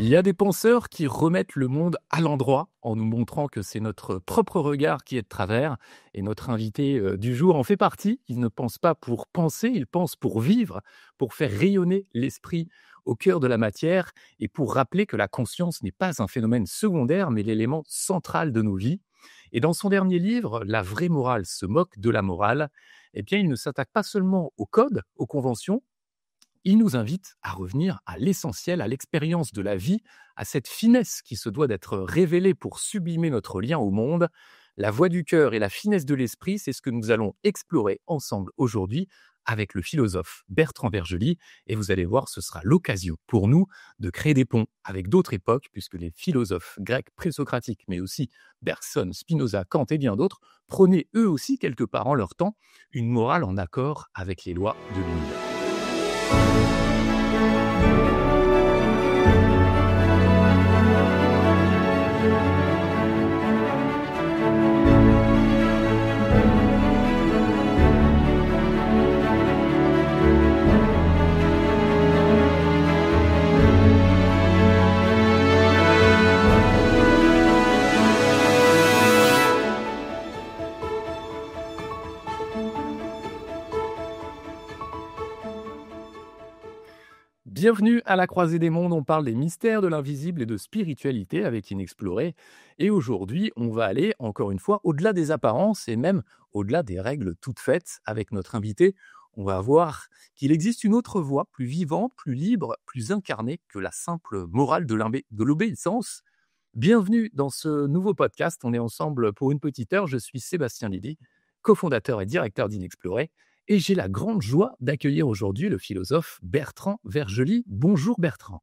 Il y a des penseurs qui remettent le monde à l'endroit en nous montrant que c'est notre propre regard qui est de travers. Et notre invité du jour en fait partie. Il ne pense pas pour penser, il pense pour vivre, pour faire rayonner l'esprit au cœur de la matière et pour rappeler que la conscience n'est pas un phénomène secondaire, mais l'élément central de nos vies. Et dans son dernier livre, La vraie morale se moque de la morale, eh bien, il ne s'attaque pas seulement aux codes, aux conventions, il nous invite à revenir à l'essentiel, à l'expérience de la vie, à cette finesse qui se doit d'être révélée pour sublimer notre lien au monde. La voix du cœur et la finesse de l'esprit, c'est ce que nous allons explorer ensemble aujourd'hui avec le philosophe Bertrand Vergely. Et vous allez voir, ce sera l'occasion pour nous de créer des ponts avec d'autres époques, puisque les philosophes grecs présocratiques, mais aussi Bergson, Spinoza, Kant et bien d'autres, prônaient eux aussi, quelque part en leur temps, une morale en accord avec les lois de l'univers. Bienvenue à la croisée des mondes, on parle des mystères de l'invisible et de spiritualité avec Inexploré. Et aujourd'hui, on va aller, encore une fois, au-delà des apparences et même au-delà des règles toutes faites. Avec notre invité, on va voir qu'il existe une autre voie, plus vivante, plus libre, plus incarnée que la simple morale de l'obéissance. Bienvenue dans ce nouveau podcast, on est ensemble pour une petite heure. Je suis Sébastien Lydie, cofondateur et directeur d'Inexploré. Et j'ai la grande joie d'accueillir aujourd'hui le philosophe Bertrand Vergely. Bonjour Bertrand.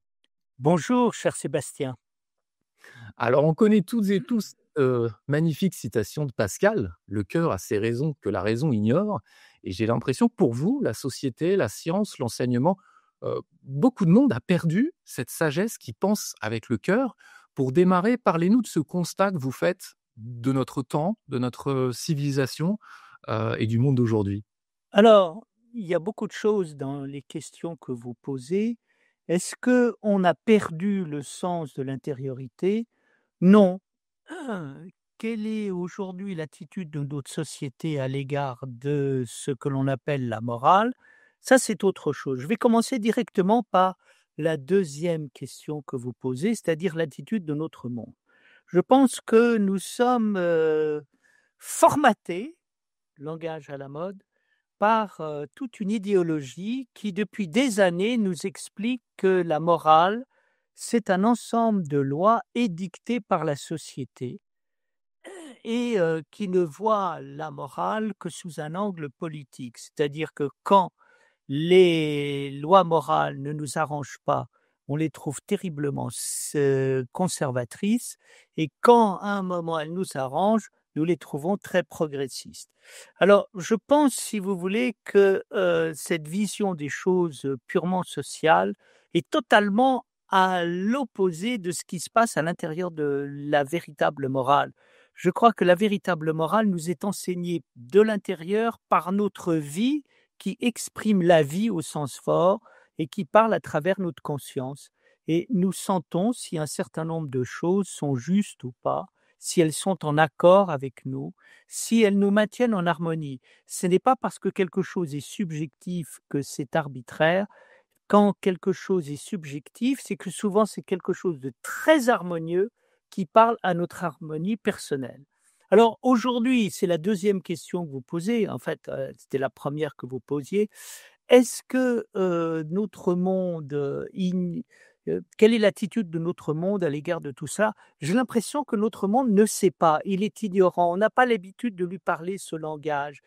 Bonjour, cher Sébastien. Alors on connaît toutes et tous magnifique citation de Pascal, le cœur a ses raisons que la raison ignore. Et j'ai l'impression que pour vous, la société, la science, l'enseignement, beaucoup de monde a perdu cette sagesse qui pense avec le cœur. Pour démarrer, parlez-nous de ce constat que vous faites de notre temps, de notre civilisation et du monde d'aujourd'hui. Alors, il y a beaucoup de choses dans les questions que vous posez. Est-ce qu'on a perdu le sens de l'intériorité? Non. Quelle est aujourd'hui l'attitude de notre société à l'égard de ce que l'on appelle la morale? Ça, c'est autre chose. Je vais commencer directement par la deuxième question que vous posez, c'est-à-dire l'attitude de notre monde. Je pense que nous sommes formatés, langage à la mode, par toute une idéologie qui, depuis des années, nous explique que la morale, c'est un ensemble de lois édictées par la société et qui ne voit la morale que sous un angle politique. C'est-à-dire que quand les lois morales ne nous arrangent pas, on les trouve terriblement conservatrices, et quand à un moment elles nous arrangent, nous les trouvons très progressistes. Alors, je pense, si vous voulez, que cette vision des choses purement sociales est totalement à l'opposé de ce qui se passe à l'intérieur de la véritable morale. Je crois que la véritable morale nous est enseignée de l'intérieur par notre vie, qui exprime la vie au sens fort et qui parle à travers notre conscience. Et nous sentons si un certain nombre de choses sont justes ou pas, si elles sont en accord avec nous, si elles nous maintiennent en harmonie. Ce n'est pas parce que quelque chose est subjectif que c'est arbitraire. Quand quelque chose est subjectif, c'est que souvent c'est quelque chose de très harmonieux qui parle à notre harmonie personnelle. Alors aujourd'hui, c'est la deuxième question que vous posez. En fait, c'était la première que vous posiez. Est-ce que notre monde, quelle est l'attitude de notre monde à l'égard de tout ça? J'ai l'impression que notre monde ne sait pas, il est ignorant. On n'a pas l'habitude de lui parler ce langage.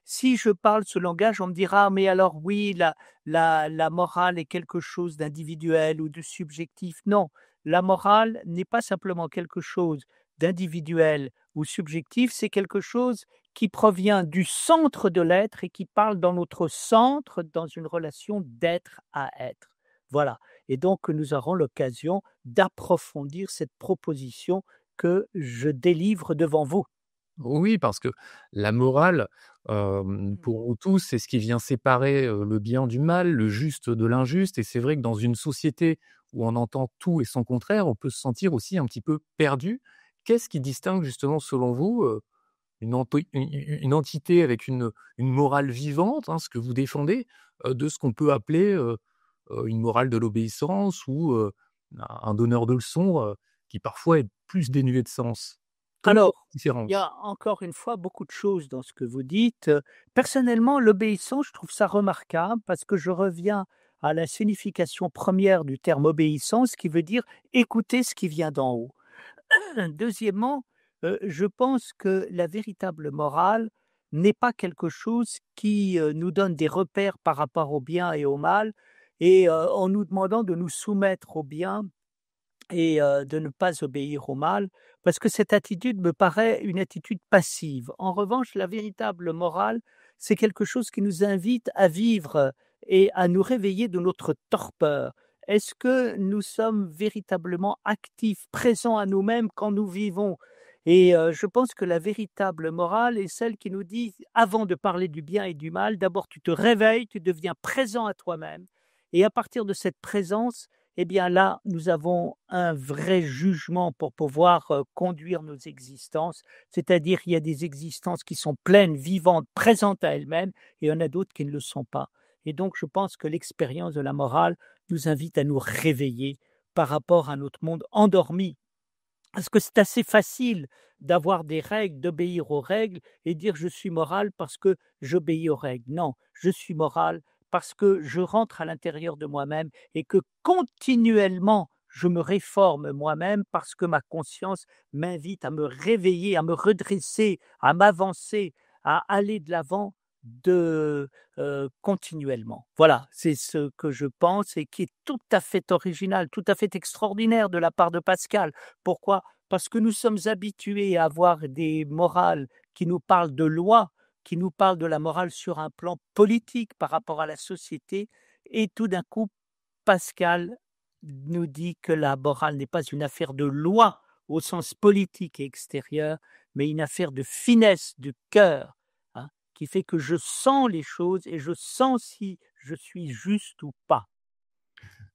Si je parle ce langage, on me dira: «Ah, mais alors oui, la morale est quelque chose d'individuel ou de subjectif». Non, la morale n'est pas simplement quelque chose d'individuel ou subjectif, c'est quelque chose qui provient du centre de l'être et qui parle dans notre centre, dans une relation d'être à être. Voilà. Et donc, nous aurons l'occasion d'approfondir cette proposition que je délivre devant vous. Oui, parce que la morale, Mmh. pour nous tous, c'est ce qui vient séparer, le bien du mal, le juste de l'injuste et c'est vrai que dans une société où on entend tout et son contraire, on peut se sentir aussi un petit peu perdu. Qu'est-ce qui distingue justement selon vous, une entité avec une morale vivante, hein, ce que vous défendez, de ce qu'on peut appeler, une morale de l'obéissance ou, un donneur de leçons, qui parfois est plus dénué de sens? Quelle est votre Alors, il y différence? a encore une fois beaucoup de choses dans ce que vous dites. Personnellement, l'obéissance, je trouve ça remarquable parce que je reviens à la signification première du terme obéissance qui veut dire écouter ce qui vient d'en haut. Deuxièmement, je pense que la véritable morale n'est pas quelque chose qui, nous donne des repères par rapport au bien et au mal et en nous demandant de nous soumettre au bien et de ne pas obéir au mal, parce que cette attitude me paraît une attitude passive. En revanche, la véritable morale, c'est quelque chose qui nous invite à vivre et à nous réveiller de notre torpeur. Est-ce que nous sommes véritablement actifs, présents à nous-mêmes quand nous vivons? Et je pense que la véritable morale est celle qui nous dit, avant de parler du bien et du mal, d'abord tu te réveilles, tu deviens présent à toi-même et à partir de cette présence, eh bien là, nous avons un vrai jugement pour pouvoir, conduire nos existences. C'est-à-dire, il y a des existences qui sont pleines, vivantes, présentes à elles-mêmes et il y en a d'autres qui ne le sont pas. Et donc je pense que l'expérience de la morale nous invite à nous réveiller par rapport à notre monde endormi. Parce que c'est assez facile d'avoir des règles, d'obéir aux règles et dire: «Je suis moral parce que j'obéis aux règles». Non, je suis moral parce que je rentre à l'intérieur de moi-même et que continuellement je me réforme moi-même parce que ma conscience m'invite à me réveiller, à me redresser, à m'avancer, à aller de l'avant de continuellement. Voilà, c'est ce que je pense et qui est tout à fait original, tout à fait extraordinaire de la part de Pascal. Pourquoi? Parce que nous sommes habitués à avoir des morales qui nous parlent de loi, qui nous parlent de la morale sur un plan politique par rapport à la société et tout d'un coup, Pascal nous dit que la morale n'est pas une affaire de loi au sens politique et extérieur, mais une affaire de finesse du cœur, hein, qui fait que je sens les choses et je sens si je suis juste ou pas.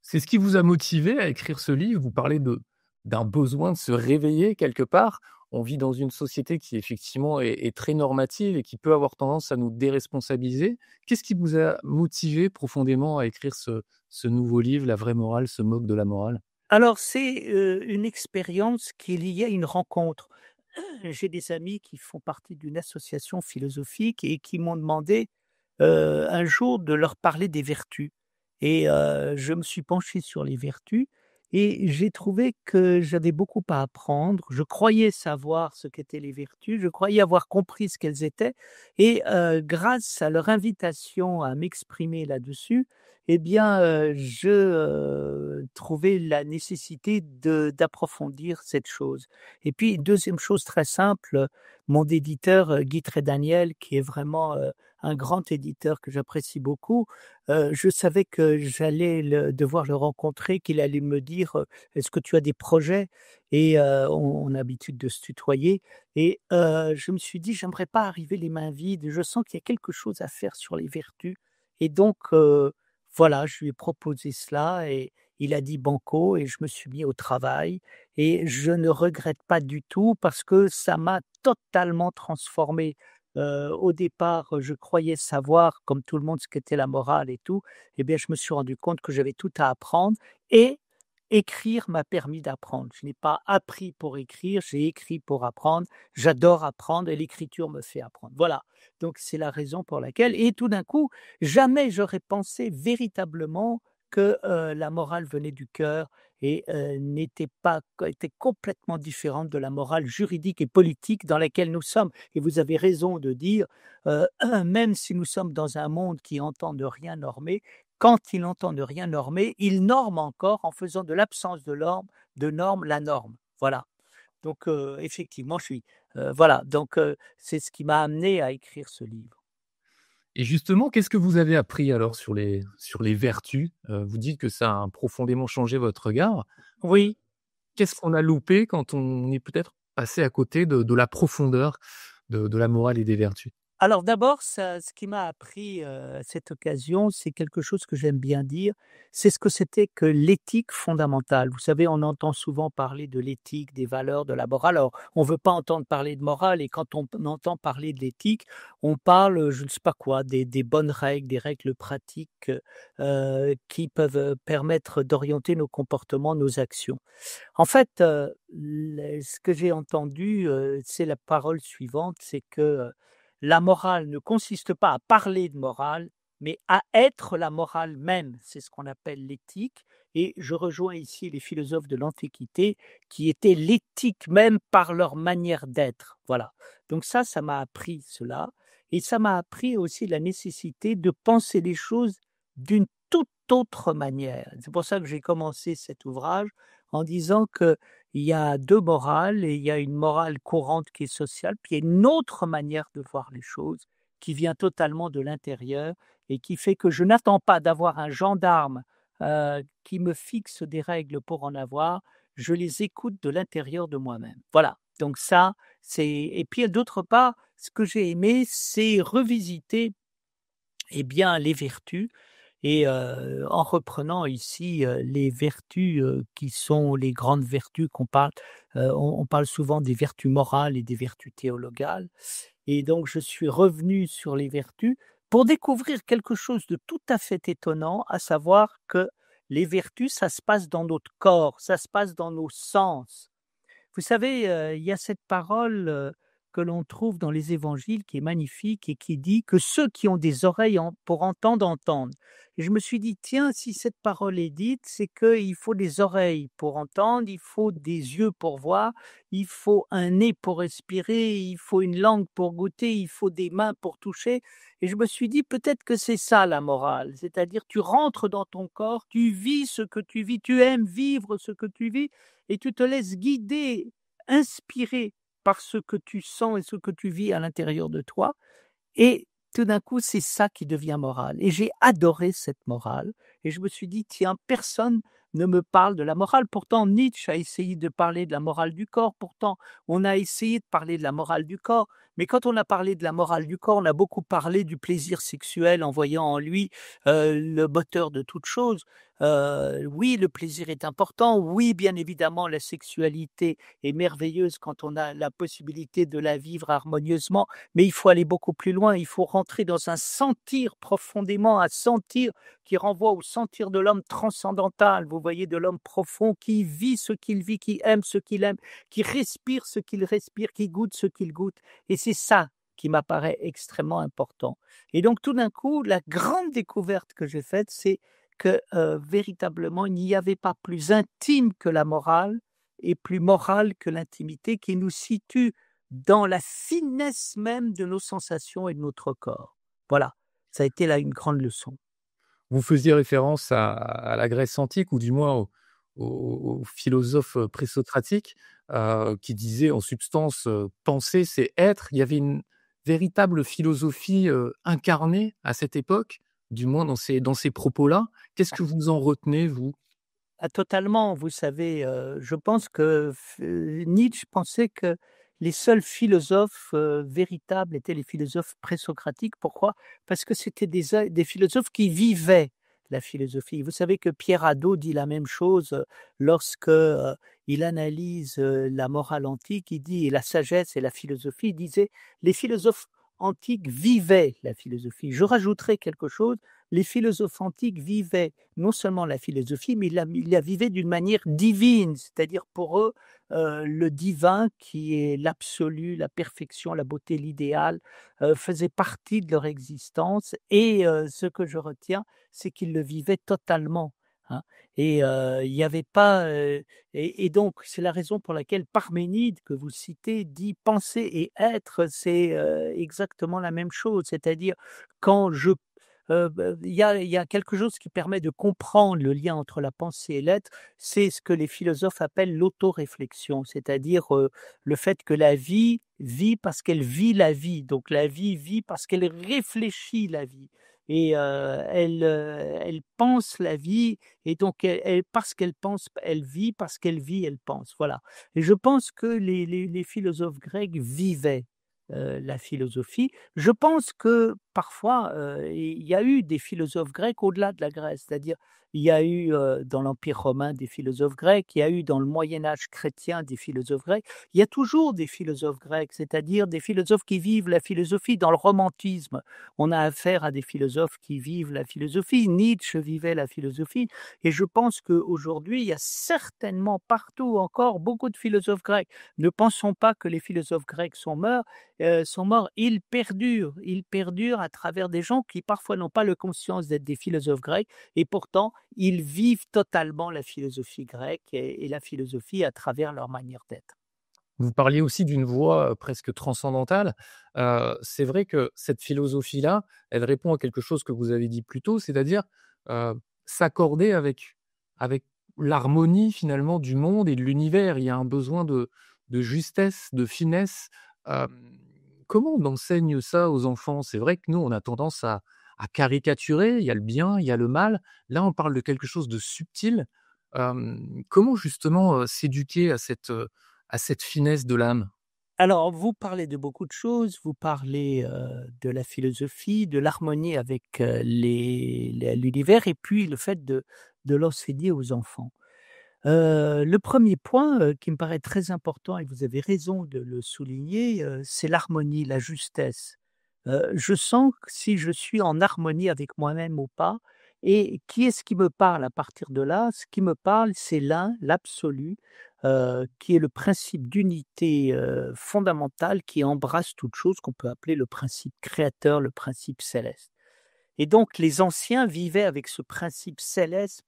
C'est ce qui vous a motivé à écrire ce livre? Vous parlez de d'un besoin de se réveiller quelque part. On vit dans une société qui effectivement est très normative et qui peut avoir tendance à nous déresponsabiliser. Qu'est-ce qui vous a motivé profondément à écrire ce nouveau livre, La vraie morale se moque de la morale? Alors c'est, une expérience qui est liée à une rencontre. J'ai des amis qui font partie d'une association philosophique et qui m'ont demandé, un jour de leur parler des vertus et je me suis penché sur les vertus et j'ai trouvé que j'avais beaucoup à apprendre. Je croyais savoir ce qu'étaient les vertus, je croyais avoir compris ce qu'elles étaient et grâce à leur invitation à m'exprimer là-dessus, eh bien, trouvais la nécessité d'approfondir cette chose. Et puis, deuxième chose très simple, mon éditeur, Guy Trédaniel, qui est vraiment, un grand éditeur que j'apprécie beaucoup, je savais que j'allais devoir le rencontrer, qu'il allait me dire, «Est-ce que tu as des projets?» et on a l'habitude de se tutoyer et je me suis dit: «J'aimerais pas arriver les mains vides, je sens qu'il y a quelque chose à faire sur les vertus» et donc voilà, je lui ai proposé cela et il a dit banco et je me suis mis au travail et je ne regrette pas du tout parce que ça m'a totalement transformé. Au départ, je croyais savoir, comme tout le monde, ce qu'était la morale et tout. Eh bien, je me suis rendu compte que j'avais tout à apprendre et écrire m'a permis d'apprendre. Je n'ai pas appris pour écrire, j'ai écrit pour apprendre. J'adore apprendre et l'écriture me fait apprendre. Voilà, donc c'est la raison pour laquelle et tout d'un coup, jamais j'aurais pensé véritablement que, la morale venait du cœur et n'était pas était complètement différente de la morale juridique et politique dans laquelle nous sommes et vous avez raison de dire, même si nous sommes dans un monde qui entend ne rien normer, quand il entend ne rien normer, il norme encore en faisant de l'absence de normes la norme. Voilà. Donc effectivement, je suis, voilà, donc c'est ce qui m'a amené à écrire ce livre. Et justement, qu'est-ce que vous avez appris alors sur les vertus? Vous dites que ça a profondément changé votre regard. Oui. Qu'est-ce qu'on a loupé quand on est peut-être passé à côté de la profondeur de la morale et des vertus? Alors d'abord, ça ce qui m'a appris, à cette occasion, c'est quelque chose que j'aime bien dire, c'est ce que c'était que l'éthique fondamentale. Vous savez, on entend souvent parler de l'éthique, des valeurs, de la morale. Alors, on veut pas entendre parler de morale et quand on entend parler de l'éthique, on parle, je ne sais pas quoi, des bonnes règles, des règles pratiques, qui peuvent, permettre d'orienter nos comportements, nos actions. En fait, ce que j'ai entendu, c'est la parole suivante, c'est que, la morale ne consiste pas à parler de morale, mais à être la morale même. C'est ce qu'on appelle l'éthique et je rejoins ici les philosophes de l'Antiquité qui étaient l'éthique même par leur manière d'être. Voilà. Donc ça m'a appris cela et ça m'a appris aussi la nécessité de penser les choses d'une toute autre manière. C'est pour ça que j'ai commencé cet ouvrage en disant qu'il y a 2 morales et il y a une morale courante qui est sociale, puis il y a une autre manière de voir les choses qui vient totalement de l'intérieur et qui fait que je n'attends pas d'avoir un gendarme, qui me fixe des règles pour en avoir, je les écoute de l'intérieur de moi-même. Voilà, donc ça, c'est et puis d'autre part, ce que j'ai aimé, c'est revisiter, eh bien, les vertus et en reprenant ici, les vertus, qui sont les grandes vertus qu'on parle, on parle souvent des vertus morales et des vertus théologales et donc je suis revenu sur les vertus pour découvrir quelque chose de tout à fait étonnant, à savoir que les vertus, ça se passe dans notre corps, ça se passe dans nos sens. Vous savez, il y a cette parole, que l'on trouve dans les évangiles qui est magnifique et qui dit que ceux qui ont des oreilles pour entendre, entendent. Et je me suis dit: «Tiens, si cette parole est dite, c'est qu'il faut des oreilles pour entendre, il faut des yeux pour voir, il faut un nez pour respirer, il faut une langue pour goûter, il faut des mains pour toucher» et je me suis dit: «Peut-être que c'est ça la morale». C'est-à-dire tu rentres dans ton corps, tu vis ce que tu vis, tu aimes vivre ce que tu vis et tu te laisses guider, inspirer par ce que tu sens et ce que tu vis à l'intérieur de toi et tout d'un coup, c'est ça qui devient morale et j'ai adoré cette morale et je me suis dit: «Tiens, personne ne me parle de la morale». Pourtant Nietzsche a essayé de parler de la morale du corps, pourtant on a essayé de parler de la morale du corps, mais quand on a parlé de la morale du corps, on a beaucoup parlé du plaisir sexuel en voyant en lui, le moteur de toute chose. Oui, le plaisir est important, oui, bien évidemment, la sexualité est merveilleuse quand on a la possibilité de la vivre harmonieusement, mais il faut aller beaucoup plus loin, il faut rentrer dans un sentir profondément, un sentir qui renvoie au sentir de l'homme transcendantal, vous voyez, de l'homme profond qui vit ce qu'il vit, qui aime ce qu'il aime, qui respire ce qu'il respire, qui goûte ce qu'il goûte. Et c'est ça qui m'apparaît extrêmement important. Et donc tout d'un coup, la grande découverte que j'ai faite, c'est que véritablement, il n'y avait pas plus intime que la morale et plus morale que l'intimité qui nous situe dans la finesse même de nos sensations et de notre corps. Voilà, ça a été là une grande leçon. Vous faisiez référence à la Grèce antique ou du moins aux philosophes, présocratiques, qui disaient en substance, penser, c'est être. Il y avait une véritable philosophie, incarnée à cette époque, du moins dans ces propos-là. Qu'est-ce que vous en retenez, vous? Ah totalement, vous savez, je pense que Nietzsche pensait que les seuls philosophes, véritables étaient les philosophes présocratiques. Pourquoi? Parce que c'était des philosophes qui vivaient la philosophie. Vous savez que Pierre Hadot dit la même chose, lorsque, il analyse, la morale antique, il dit et la sagesse et la philosophie, il disait: «Les philosophes antiques vivaient la philosophie». Je rajouterai quelque chose, les philosophes antiques vivaient non seulement la philosophie, mais ils la vivaient d'une manière divine. C'est-à-dire pour eux, le divin qui est l'absolu, la perfection, la beauté, l'idéal, faisait partie de leur existence et ce que je retiens, c'est qu'ils le vivaient totalement, hein et il n'y avait pas, et donc c'est la raison pour laquelle Parménide, que vous citez, dit: «Penser et être, c'est, exactement la même chose». C'est-à-dire quand je il y a quelque chose qui permet de comprendre le lien entre la pensée et l'être, c'est ce que les philosophes appellent l'autoréflexion, c'est-à-dire, le fait que la vie vit parce qu'elle vit la vie, donc la vie vit parce qu'elle réfléchit la vie et elle pense la vie et donc elle parce qu'elle pense, elle vit, parce qu'elle vit, elle pense, voilà et je pense que les philosophes grecs vivaient. la philosophie. Je pense que parfois, il y a eu des philosophes grecs au-delà de la Grèce, c'est-à-dire il y a eu, dans l'Empire romain des philosophes grecs, il y a eu dans le Moyen Âge chrétien des philosophes grecs. Il y a toujours des philosophes grecs, c'est-à-dire des philosophes qui vivent la philosophie. Dans le romantisme, on a affaire à des philosophes qui vivent la philosophie. Nietzsche vivait la philosophie et je pense qu'aujourd'hui, il y a certainement partout encore beaucoup de philosophes grecs. Ne pensons pas que les philosophes grecs sont morts, ils perdurent à travers des gens qui parfois n'ont pas le conscience d'être des philosophes grecs et pourtant ils vivent totalement la philosophie grecque et la philosophie à travers leur manière d'être. Vous parliez aussi d'une voie, presque transcendantale. C'est vrai que cette philosophie-là, elle répond à quelque chose que vous avez dit plus tôt, c'est-à-dire, heu, s'accorder avec l'harmonie finalement du monde et de l'univers. Il y a un besoin de justesse, de finesse. Hem, Comment on enseigne ça aux enfants? C'est vrai que nous, on a tendance à caricaturer, il y a le bien, il y a le mal. Là, on parle de quelque chose de subtil. Comment justement, s'éduquer à cette finesse de l'âme? Alors, vous parlez de beaucoup de choses, vous parlez, de la philosophie, de l'harmonie avec, l'univers et puis le fait de l'enseigner aux enfants. Le premier point, qui me paraît très important et vous avez raison de le souligner, c'est l'harmonie, la justesse. Je sens que si je suis en harmonie avec moi-même ou pas et qui est-ce qui me parle à partir de là? Ce qui me parle, c'est l'un, l'absolu, qui est le principe d'unité, fondamentale qui embrasse toute chose, qu'on peut appeler le principe créateur, le principe céleste. Et donc les anciens vivaient avec ce principe céleste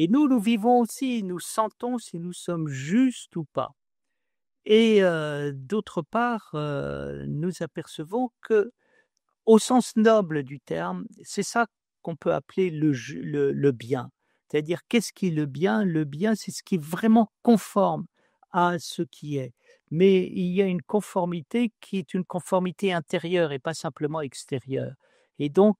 et nous, nous vivons aussi, nous sentons si nous sommes justes ou pas. Et d'autre part, nous apercevons que, au sens noble du terme, c'est ça qu'on peut appeler le bien. C'est-à-dire qu'est-ce qui est le bien? Le bien, c'est ce qui est vraiment conforme à ce qui est. Mais il y a une conformité qui est une conformité intérieure et pas simplement extérieure. Et donc,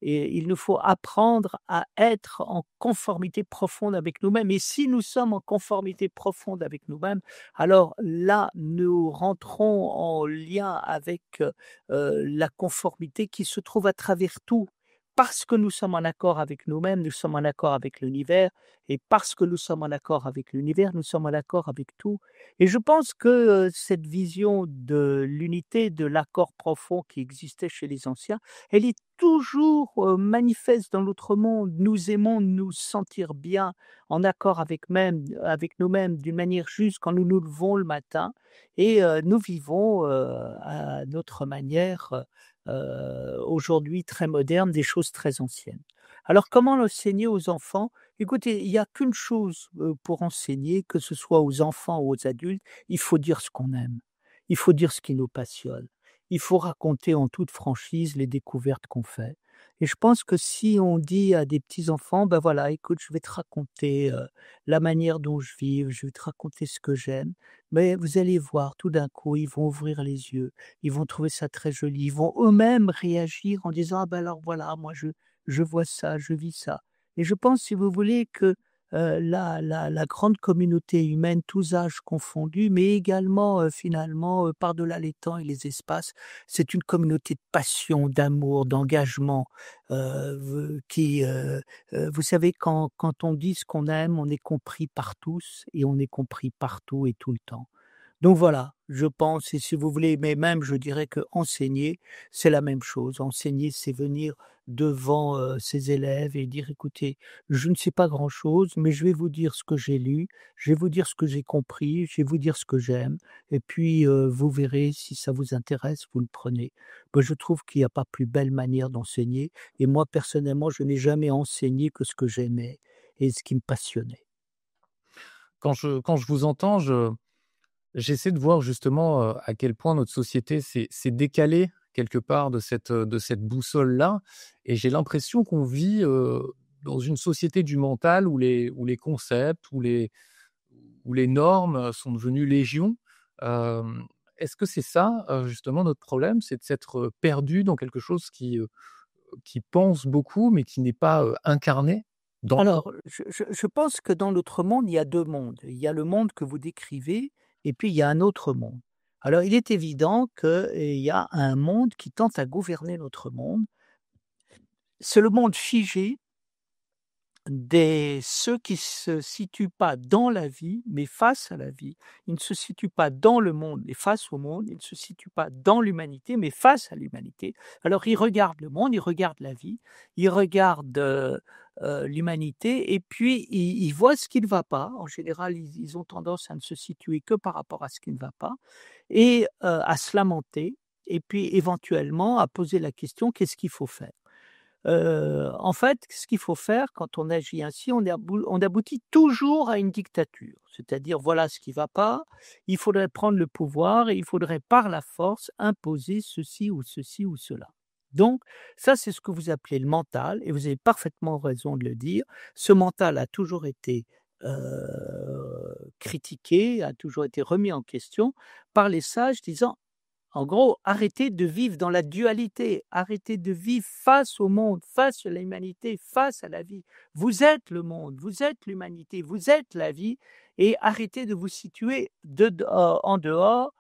il nous faut apprendre à être en conformité profonde avec nous-mêmes. Et si nous sommes en conformité profonde avec nous-mêmes, alors là, nous rentrons en lien avec, la conformité qui se trouve à travers tout. Parce que nous sommes en accord avec nous-mêmes, nous sommes en accord avec l'univers et parce que nous sommes en accord avec l'univers, nous sommes en accord avec tout et je pense que, cette vision de l'unité, de l'accord profond qui existait chez les anciens, elle est toujours, manifeste dans notre monde. Nous aimons nous sentir bien, en accord avec nous-mêmes d'une manière juste quand nous nous levons le matin et nous vivons, à notre manière, aujourd'hui très moderne, des choses très anciennes. Alors comment l'enseigner aux enfants? Écoutez, il y a qu'une chose, pour enseigner, que ce soit aux enfants ou aux adultes, il faut dire ce qu'on aime. Il faut dire ce qui nous passionne. Il faut raconter en toute franchise les découvertes qu'on fait et je pense que si on dit à des petits enfants: «Ben voilà, écoute, je vais te raconter, la manière dont je vis, je vais te raconter ce que j'aime», mais vous allez voir, tout d'un coup, ils vont ouvrir les yeux, ils vont trouver ça très joli, ils vont eux-mêmes réagir en disant: «Ah ben alors voilà, moi je vois ça, je vis ça» et je pense, si vous voulez, que, la grande communauté humaine, tous âges confondus, mais également, finalement, par-delà les temps et les espaces, c'est une communauté de passion, d'amour, d'engagement, vous savez, quand on dit ce qu'on aime, on est compris par tous et on est compris partout et tout le temps. Donc voilà, je pense et si vous voulez, mais même je dirais que enseigner, c'est la même chose. Enseigner, c'est venir devant, ses élèves et dire: «Écoutez, je ne sais pas grand-chose, mais je vais vous dire ce que j'ai lu, je vais vous dire ce que j'ai compris, je vais vous dire ce que j'aime et puis, vous verrez si ça vous intéresse, vous le prenez». Bah, je trouve qu'il n'y a pas plus belle manière d'enseigner et moi personnellement, je n'ai jamais enseigné que ce que j'aimais et ce qui me passionnait. Quand je vous entends, j'essaie de voir justement, à quel point notre société s'est décalée quelque part de cette boussole-là et j'ai l'impression qu'on vit, dans une société du mental où les concepts, où les normes, sont devenues légion. Est-ce que c'est ça, justement notre problème? C'est de s'être, perdus dans quelque chose qui pense beaucoup mais qui n'est pas, incarné dans Alors, je pense que dans notre monde, il y a 2 mondes. Il y a le monde que vous décrivez et puis il y a un autre monde. Alors il est évident qu'il y a un monde qui tente à gouverner notre monde. C'est le monde figé des ceux qui se situent pas dans la vie, mais face à la vie. Ils ne se situent pas dans le monde, mais face au monde. Ils ne se situent pas dans l'humanité, mais face à l'humanité. Alors ils regardent le monde, ils regardent la vie, ils regardent, l'humanité et puis ils voient ce qui ne va pas. En général, ils ont tendance à ne se situer que par rapport à ce qui ne va pas et à se lamenter et puis éventuellement à poser la question: «Qu'est-ce qu'il faut faire?» En fait, ce qu'il faut faire quand on agit ainsi, on aboutit toujours à une dictature. C'est-à-dire, voilà ce qui va pas, il faudrait prendre le pouvoir et il faudrait par la force imposer ceci ou cela. Donc ça, c'est ce que vous appelez le mental et vous avez parfaitement raison de le dire. Ce mental a toujours été, critiqué, a toujours été remis en question par les sages disant: en gros, arrêtez de vivre dans la dualité, arrêtez de vivre face au monde, face à l'humanité, face à la vie. Vous êtes le monde, vous êtes l'humanité, vous êtes la vie et arrêtez de vous situer en dehors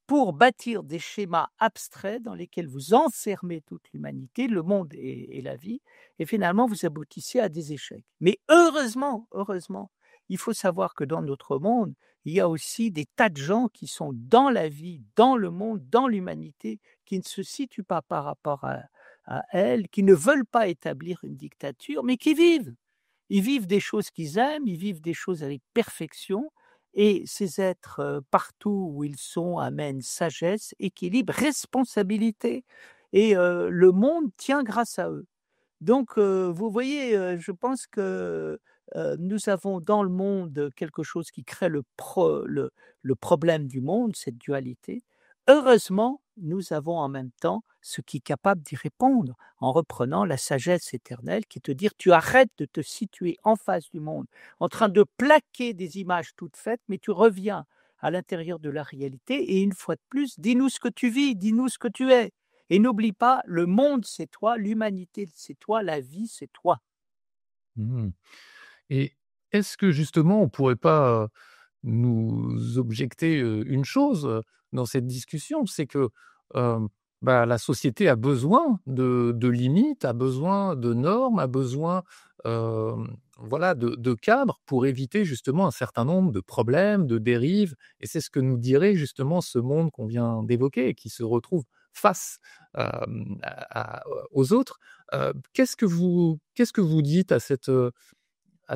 pour bâtir des schémas abstraits dans lesquels vous enfermez toute l'humanité, le monde et la vie et finalement vous aboutissez à des échecs. Mais heureusement, il faut savoir que dans notre monde, il y a aussi des tas de gens qui sont dans la vie, dans le monde, dans l'humanité, qui ne se situent pas par rapport à elle, qui ne veulent pas établir une dictature, mais qui vivent. Ils vivent des choses qu'ils aiment, ils vivent des choses avec perfection et ces êtres, partout où ils sont amènent sagesse, équilibre, responsabilité et le monde tient grâce à eux. Donc, vous voyez, je pense que, nous avons dans le monde quelque chose qui crée le problème du monde, cette dualité. Heureusement, nous avons en même temps ce qui est capable d'y répondre, en reprenant la sagesse éternelle qui est de dire: «Tu arrêtes de te situer en face du monde, en train de plaquer des images toutes faites, mais tu reviens à l'intérieur de la réalité et une fois de plus, dis-nous ce que tu vis, dis-nous ce que tu es». Et n'oublie pas, le monde, c'est toi, l'humanité, c'est toi, la vie, c'est toi. Mmh. Et est-ce que justement on pourrait pas, nous objecter, une chose, dans cette discussion? C'est que, hem, bah, la société a besoin de limites, a besoin de normes, a besoin, voilà, de cadres pour éviter justement un certain nombre de problèmes, de dérives et c'est ce que nous dirait justement ce monde qu'on vient d'évoquer et qui se retrouve face, aux autres. Qu'est-ce que vous dites à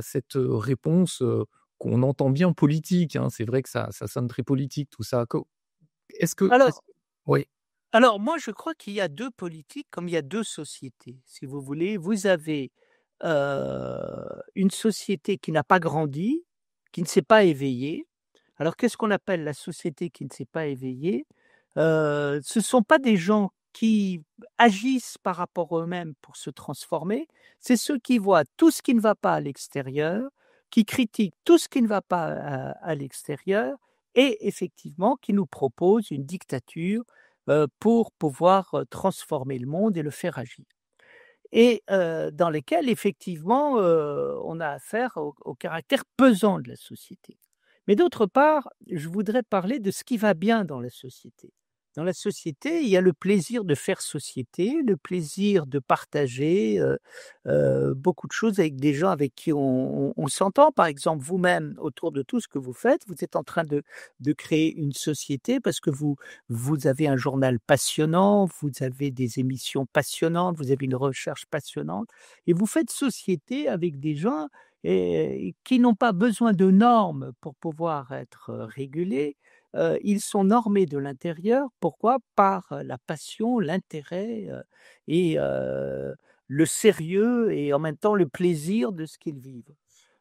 cette réponse, qu'on entend bien politique, hein? C'est vrai que ça sonne très politique tout ça. Est-ce Alors oui. alors moi, je crois qu'il y a 2 politiques comme il y a 2 sociétés, si vous voulez. Vous avez, une société qui n'a pas grandi, qui ne s'est pas éveillée. Alors qu'est-ce qu'on appelle la société qui ne s'est pas éveillée? Ce ne sont pas des gens qui agissent par rapport à eux-mêmes pour se transformer, c'est ceux qui voient tout ce qui ne va pas à l'extérieur, qui critiquent tout ce qui ne va pas à l'extérieur et effectivement qui nous proposent une dictature, pour pouvoir, transformer le monde et le faire agir et dans lesquels effectivement, on a affaire au caractère pesant de la société. Mais d'autre part, je voudrais parler de ce qui va bien dans la société. Dans la société, il y a le plaisir de faire société, le plaisir de partager, beaucoup de choses avec des gens avec qui on s'entend. Par exemple, vous-même, autour de tout ce que vous faites, vous êtes en train de créer une société parce que vous avez un journal passionnant, vous avez des émissions passionnantes, vous avez une recherche passionnante et vous faites société avec des gens qui n'ont pas besoin de normes pour pouvoir être, régulés. Ils sont normés de l'intérieur. Pourquoi? Par, la passion, l'intérêt, et le sérieux et en même temps le plaisir de ce qu'ils vivent.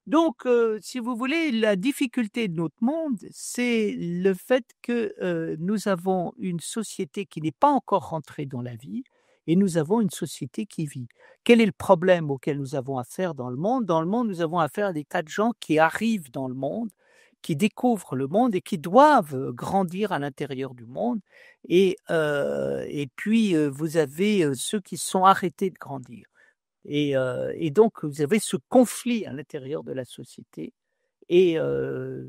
Donc, si vous voulez, la difficulté de notre monde, c'est le fait que, nous avons une société qui n'est pas encore rentrée dans la vie et nous avons une société qui vit. Quel est le problème auquel nous avons affaire dans le monde? Dans le monde, nous avons affaire à des tas de gens qui arrivent dans le monde, qui découvrent le monde et qui doivent, grandir à l'intérieur du monde et puis, vous avez, ceux qui sont arrêtés de grandir. Et donc vous avez ce conflit à l'intérieur de la société et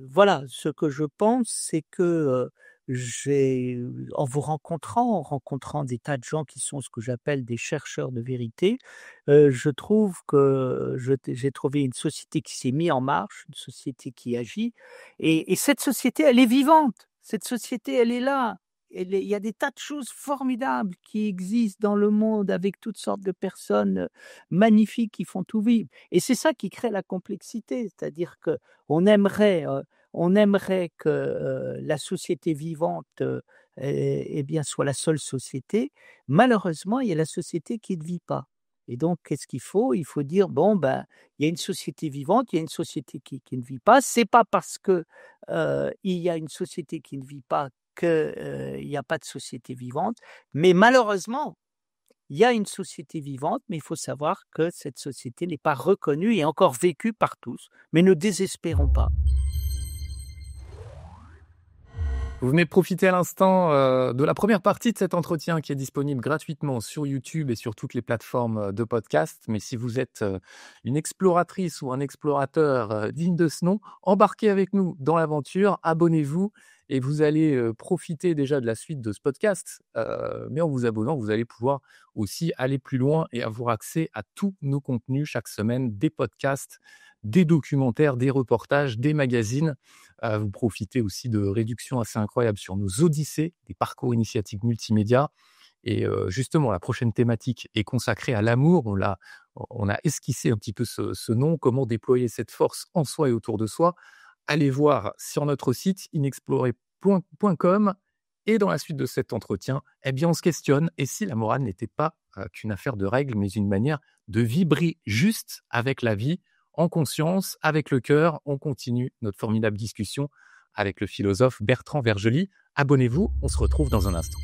voilà, ce que je pense, c'est que, en vous rencontrant, en rencontrant des tas de gens qui sont ce que j'appelle des chercheurs de vérité, je trouve que j'ai trouvé une société qui s'est mise en marche, une société qui agit et cette société, elle est vivante. Cette société, elle est là. Il y a des tas de choses formidables qui existent dans le monde avec toutes sortes de personnes, magnifiques qui font tout vivre et c'est ça qui crée la complexité. C'est-à-dire qu'on aimerait, on aimerait que, la société vivante, eh bien, soit la seule société. Malheureusement, il y a la société qui ne vit pas et donc qu'est-ce qu'il faut? Il faut dire: «Bon, ben, il y a une société vivante, il y a une société qui ne vit pas. C'est pas parce que, il y a une société qui ne vit pas que, il y a pas de société vivante, mais malheureusement, il y a une société vivante, mais il faut savoir que cette société n'est pas reconnue et encore vécue par tous. Mais ne désespérons pas». Vous venez de profiter à l'instant de la première partie de cet entretien qui est disponible gratuitement sur YouTube et sur toutes les plateformes de podcast. Mais si vous êtes une exploratrice ou un explorateur digne de ce nom, embarquez avec nous dans l'aventure, abonnez-vous et vous allez profiter déjà de la suite de ce podcast. Mais en vous abonnant, vous allez pouvoir aussi aller plus loin et avoir accès à tous nos contenus chaque semaine, des podcasts, des documentaires, des reportages, des magazines. Vous profitez aussi de réductions assez incroyables sur nos odyssées, des parcours initiatiques multimédia. Et justement, la prochaine thématique est consacrée à l'amour. On a esquissé un petit peu ce nom, comment déployer cette force en soi et autour de soi. Allez voir sur notre site inexploré.com. Et dans la suite de cet entretien, eh bien, on se questionne. Et si la morale n'était pas qu'une affaire de règles, mais une manière de vibrer juste avec la vie, en conscience, avec le cœur, on continue notre formidable discussion avec le philosophe Bertrand Vergely. Abonnez-vous, on se retrouve dans un instant.